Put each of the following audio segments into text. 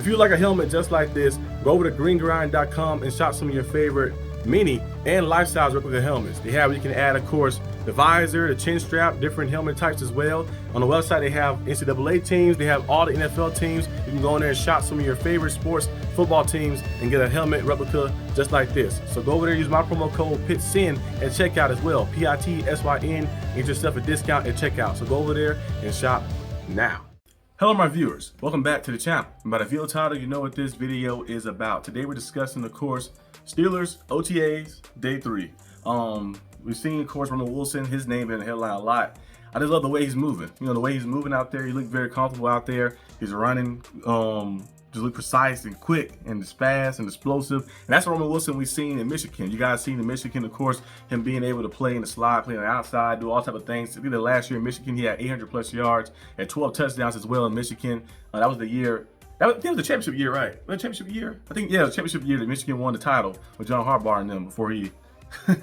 you like a helmet just like this, go over to greengrind.com and shop some of your favorite mini and life-size replica helmets. They have, you can add, of course, the visor, the chin strap, different helmet types as well. On the website, they have NCAA teams, they have all the NFL teams. You can go in there and shop some of your favorite sports football teams and get a helmet replica just like this. So go over there, use my promo code PITSYN at checkout as well, PITSYN, get yourself a discount at checkout. So go over there and shop now. Hello my viewers, welcome back to the channel. By the video title, you know what this video is about. Today we're discussing, of course, Steelers OTAs Day 3. We've seen, of course, Russell Wilson, his name in the headline a lot. I just love the way he's moving. You know, the way he's moving out there, he looks very comfortable out there. He's running, just look precise and quick and just fast and explosive. And that's what Russell Wilson we've seen in Michigan. You guys seen in Michigan, of course, him being able to play in the slot, play on the outside, do all type of things. I think the last year in Michigan, he had 800 plus yards, had 12 touchdowns as well in Michigan. That was the year. I think it was the championship year, right? Was it championship year? I think, yeah, it was championship year that Michigan won the title with John Harbaugh and them before he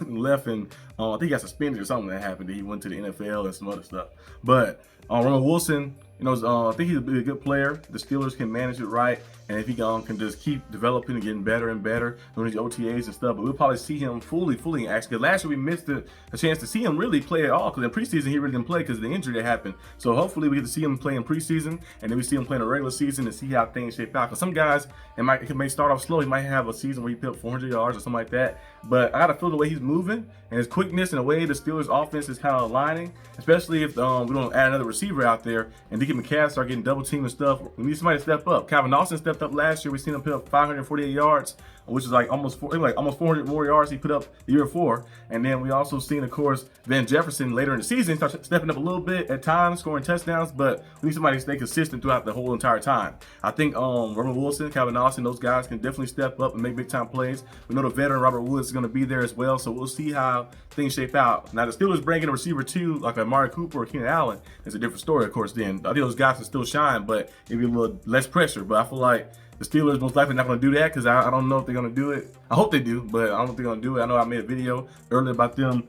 left, and I think he got suspended or something that happened. He went to the NFL and some other stuff. But Russell Wilson, you know, I think he's a good player. The Steelers can manage it right, and if he can just keep developing and getting better and better doing these OTAs and stuff. But we'll probably see him fully in action. Because last year we missed a chance to see him really play at all. Because in preseason he really didn't play because of the injury that happened. So hopefully we get to see him play in preseason, and then we see him play in the regular season and see how things shape out. Because some guys, it may start off slow. He might have a season where he put up 400 yards or something like that. But I got to feel the way he's moving and his quickness and the way the Steelers offense is kind of aligning, especially if we don't add another receiver out there and DK McCaff start getting double teamed and stuff. We need somebody to step up. Calvin Austin stepped up last year. We seen him put up 548 yards, which is like almost 400 more yards he put up the year before. And then we also seen, of course, Van Jefferson later in the season start stepping up a little bit at times, scoring touchdowns. But we need somebody to stay consistent throughout the whole entire time. I think Russell Wilson, Calvin Austin, those guys can definitely step up and make big time plays. We know the veteran Robert Woods is going to be there as well, so we'll see how things shape out. Now the Steelers bringing a receiver too, like Amari Cooper or Keenan Allen, is a different story, of course. Then I think those guys can still shine, but maybe a little less pressure. But I feel like the Steelers most likely not going to do that, because I don't know if they're going to do it. I hope they do, but I don't know if they're going to do it. I know I made a video earlier about them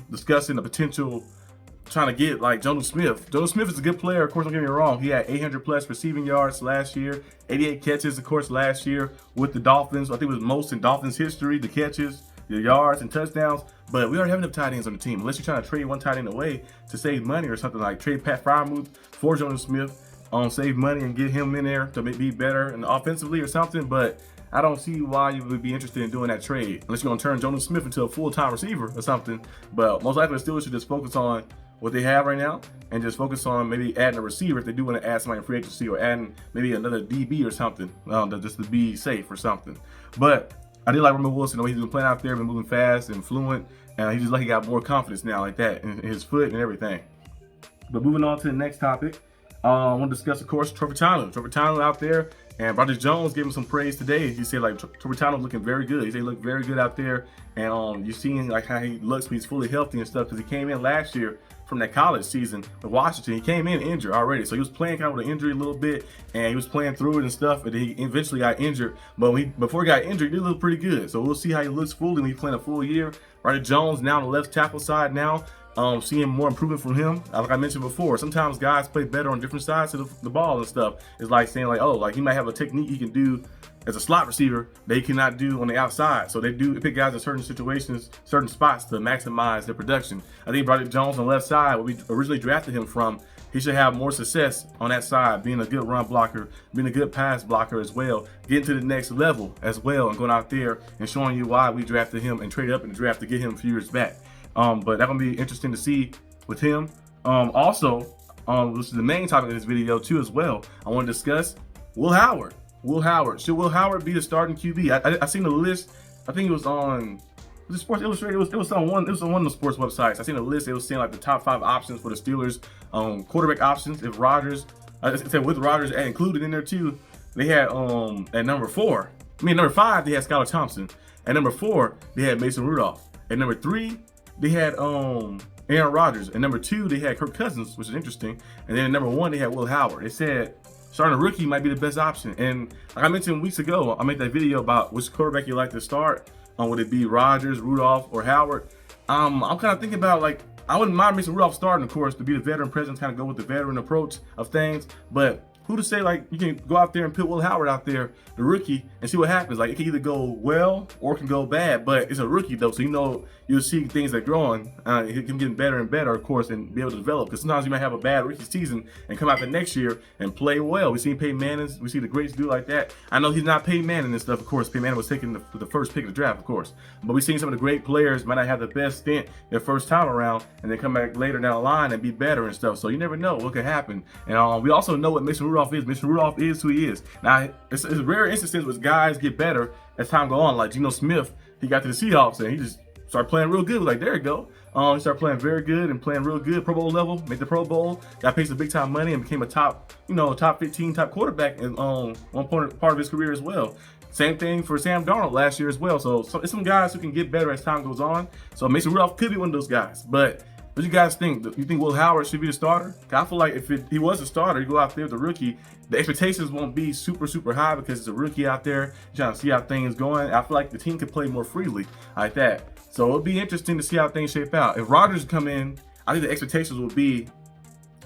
discussing the potential trying to get like Jonnu Smith. Jonnu Smith is a good player, of course, don't get me wrong. He had 800 plus receiving yards last year, 88 catches, of course, last year with the Dolphins. I think it was most in Dolphins history, the catches, the yards and touchdowns. But we already have enough tight ends on the team. Unless you're trying to trade one tight end away to save money or something, like trade Pat Freiermuth for Jonnu Smith, save money and get him in there to be better and offensively or something. But I don't see why you would be interested in doing that trade unless you're going to turn Jonnu Smith into a full-time receiver or something. But most likely the Steelers should just focus on what they have right now and just focus on maybe adding a receiver if they do want to add somebody in free agency, or adding maybe another DB or something, just to be safe or something. But I did like Russell Wilson, the way he's been playing out there, been moving fast and fluent, and he's just like he got more confidence now like that in his foot and everything. But moving on to the next topic, I want to discuss, of course, Trevor Townsend out there. And Broderick Jones gave him some praise today. He said like Trevor Townsend looking very good. He said he looked very good out there, and you seeing like how he looks when he's fully healthy and stuff, because he came in last year from that college season with Washington. He came in injured already, so he was playing kind of with an injury a little bit, and he was playing through it and stuff, but he eventually got injured. But before he got injured, he did look pretty good. So we'll see how he looks fully when he's playing a full year. Broderick Jones now on the left tackle side now. Seeing more improvement from him. Like I mentioned before, sometimes guys play better on different sides of the ball and stuff. It's like saying like, oh, like he might have a technique he can do as a slot receiver that he cannot do on the outside. So they pick guys in certain situations, certain spots to maximize their production. I think Broderick Jones on the left side, where we originally drafted him from, he should have more success on that side, being a good run blocker, being a good pass blocker as well, getting to the next level as well, and going out there and showing you why we drafted him and traded up in the draft to get him a few years back. But that's gonna be interesting to see with him. Also, which is the main topic of this video too as well, I want to discuss Will Howard. Should Will Howard be the starting QB? I seen the list. I think it was on Sports Illustrated. It was on one of the sports websites. I seen a list. It was saying like the top 5 options for the Steelers, quarterback options. If Rodgers, I said with Rodgers included in there too, they had at number 5 they had Skylar Thompson. At number 4 they had Mason Rudolph. At number 3 they had Aaron Rodgers. And number 2, they had Kirk Cousins, which is interesting. And then at number 1, they had Will Howard. They said starting a rookie might be the best option. And like I mentioned weeks ago, I made that video about which quarterback you like to start. Would it be Rodgers, Rudolph, or Howard? I'm kind of thinking about, like, I wouldn't mind Mason Rudolph starting, of course, to be the veteran presence, kind of go with the veteran approach of things. But who to say like you can go out there and put Will Howard out there, the rookie, and see what happens. Like it can either go well or it can go bad, but it's a rookie though, so you'll see things that are growing. It can get better and better, of course, and be able to develop. Because sometimes you might have a bad rookie season and come out the next year and play well. We seen Peyton Manning, we see the greats do like that. I know he's not Peyton Manning and stuff, of course. Peyton Manning was taking the first pick of the draft, of course. But we've seen some of the great players might not have the best stint their first time around, and then come back later down the line and be better and stuff. So you never know what could happen. And we also know what Mason Rudolph is. Mason Rudolph is who he is. Now, it's rare instances where guys get better as time go on. Like Geno Smith, he got to the Seahawks and he just started playing real good. Like, there you go. He started playing very good and playing real good, Pro Bowl level, made the Pro Bowl, got paid some big time money and became a top 15 top quarterback in one part of his career as well. Same thing for Sam Darnold last year as well. So it's some guys who can get better as time goes on. So Mason Rudolph could be one of those guys. But what do you guys think? You think Will Howard should be the starter? I feel like if he was a starter, you go out there with a rookie, the expectations won't be super, super high because it's a rookie out there trying to see how things going. I feel like the team could play more freely like that. So it'll be interesting to see how things shape out. If Rodgers come in, I think the expectations will be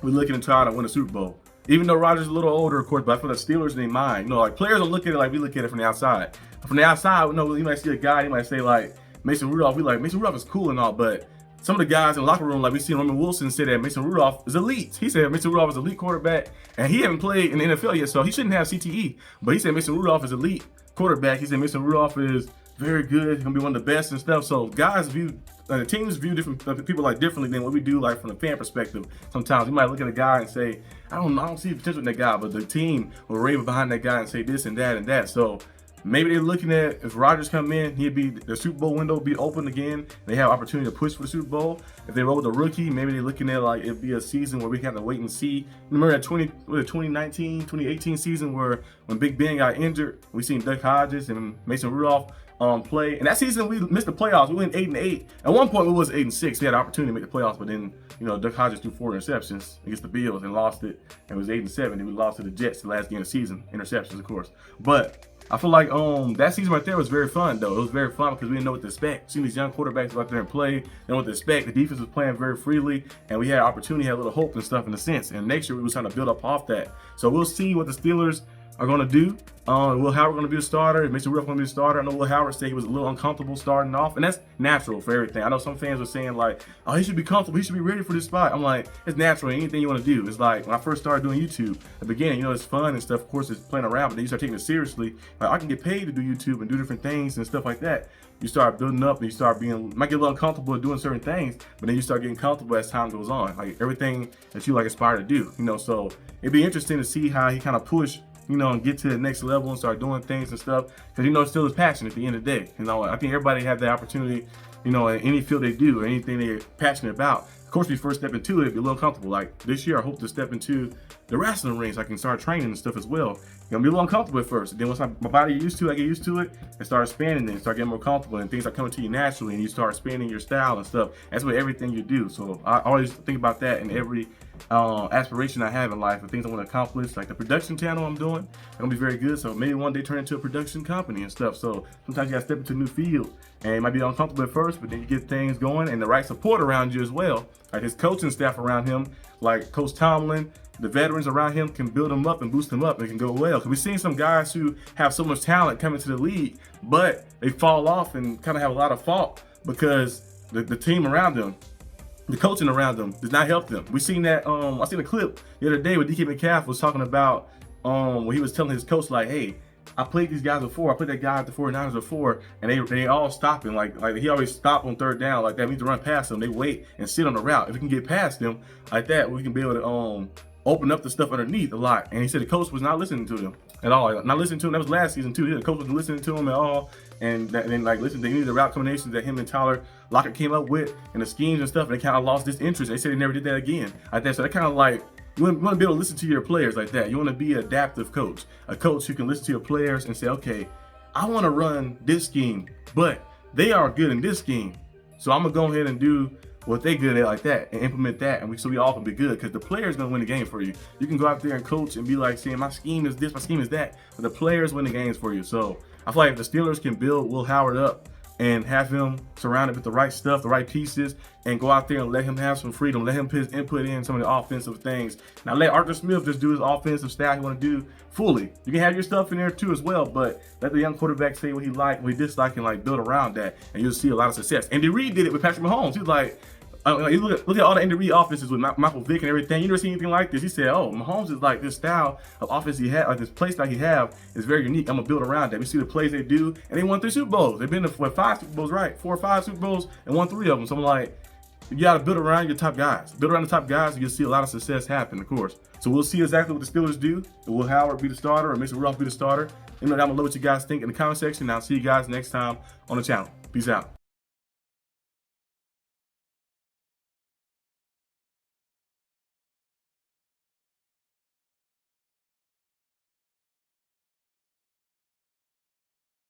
we're looking to try to win a Super Bowl. Even though Rodgers is a little older, of course, but I feel the Steelers, they mind. Like players don't look at it like we look at it from the outside. From the outside, you might see a guy, you might say like Mason Rudolph. We like Mason Rudolph is cool and all, but some of the guys in the locker room, like we see Roman Wilson say that Mason Rudolph is elite. He said Mason Rudolph is elite quarterback, and he haven't played in the NFL yet, so he shouldn't have CTE. But he said Mason Rudolph is elite quarterback. He said Mason Rudolph is very good. He's gonna be one of the best and stuff. So guys the teams view different people like differently than what we do, like from the fan perspective. Sometimes you might look at a guy and say, I don't see the potential in that guy, but the team will rave behind that guy and say this and that and that. So maybe they're looking at if Rodgers come in, the Super Bowl window will be open again. They have opportunity to push for the Super Bowl. If they roll with a rookie, maybe they're looking at like it'd be a season where we have to wait and see. Remember that 2019, 2018 season where when Big Ben got injured, we seen Duck Hodges and Mason Rudolph play. And that season we missed the playoffs. We went 8-8. At one point we was 8-6. We had an opportunity to make the playoffs, but then Duck Hodges threw 4 interceptions against the Bills and lost it. And it was 8-7. And we lost to the Jets the last game of the season. Interceptions, of course. But I feel like that season right there was very fun though. It was very fun because we didn't know what to expect. Seeing these young quarterbacks go out there and play, didn't know what to expect. The defense was playing very freely, and we had opportunity, had a little hope and stuff in a sense. And next year we was trying to build up off that. So we'll see what the Steelers are going to do. Will Howard going to be a starter? Mason Rudolph going to be a starter? I know Will Howard said he was a little uncomfortable starting off, and that's natural for everything. I know some fans are saying like, oh, he should be comfortable. He should be ready for this spot. I'm like, it's natural. Anything you want to do. It's like when I first started doing YouTube, at the beginning, it's fun and stuff. Of course, it's playing around, but then you start taking it seriously. Like, I can get paid to do YouTube and do different things and stuff like that. You start building up and you start might get a little uncomfortable doing certain things, but then you start getting comfortable as time goes on. Like everything that you like aspire to do, So it'd be interesting to see how he kind of push and get to the next level and start doing things and stuff. Because, it's still his passion at the end of the day. I think everybody have the opportunity, in any field they do or anything they're passionate about. Of course, we first step into it, be a little comfortable. Like this year, I hope to step into the wrestling ring so I can start training and stuff as well. Be a little uncomfortable at first. And then once my body gets used to it and start expanding and start getting more comfortable and things are coming to you naturally and you start expanding your style and stuff. That's what everything you do. So I always think about that in every aspiration I have in life and things I want to accomplish. Like the production channel I'm doing, it's gonna be very good. So maybe one day turn into a production company and stuff. So sometimes you gotta step into a new field and it might be uncomfortable at first, but then you get things going and the right support around you as well. Like his coaching staff around him, like Coach Tomlin, the veterans around him can build him up and boost him up and it can go well. Because we've seen some guys who have so much talent come into the league, but they fall off and kind of have a lot of fault because the team around them, the coaching around them does not help them. We seen that. I seen a clip the other day where DK Metcalf was talking about when he was telling his coach like, "Hey, I played these guys before. I played that guy at the 49ers before, and they all stopping. Like he always stop on third down. Like that means to run past them. They wait and sit on the route. If we can get past them like that, we can be able to open up the stuff underneath a lot." And he said the coach was not listening to them at all. Like, not listening to him. That was last season too. The coach wasn't listening to him at all. And then listen, they needed the route combinations that him and Tyler Lockett came up with and the schemes and stuff. And they kind of lost this interest. They said they never did that again like that. So they kind of like. You want to be able to listen to your players like that. You want to be an adaptive coach, a coach who can listen to your players and say, okay, I want to run this scheme, but they are good in this scheme. So I'm going to go ahead and do what they good at like that and implement that. And so we all can be good because the player's going to win the game for you. You can go out there and coach and be like saying, my scheme is this, my scheme is that. But the players win the games for you. So I feel like if the Steelers can build Will Howard up and have him surrounded with the right stuff, the right pieces, and go out there and let him have some freedom. Let him put his input in some of the offensive things. Now let Arthur Smith just do his offensive style he want to do fully. You can have your stuff in there too as well, but let the young quarterback say what he like, what he dislike, and like build around that, and you'll see a lot of success. Andy Reid did it with Patrick Mahomes. He's like, you look at all the Andy Reid offenses with Michael Vick and everything. You never seen anything like this. He said, "Oh, Mahomes is like this style of offense he had, like this play style he have is very unique. I'm gonna build around that." We see the plays they do, and they won 3 Super Bowls. They've been to 5 Super Bowls, right? 4 or 5 Super Bowls, and won 3 of them. So I'm like, you gotta build around your top guys. Build around the top guys, and you'll see a lot of success happen, of course. So we'll see exactly what the Steelers do. Will Howard be the starter, or Mason Rudolph be the starter? Let me know down below what you guys think in the comment section. And I'll see you guys next time on the channel. Peace out.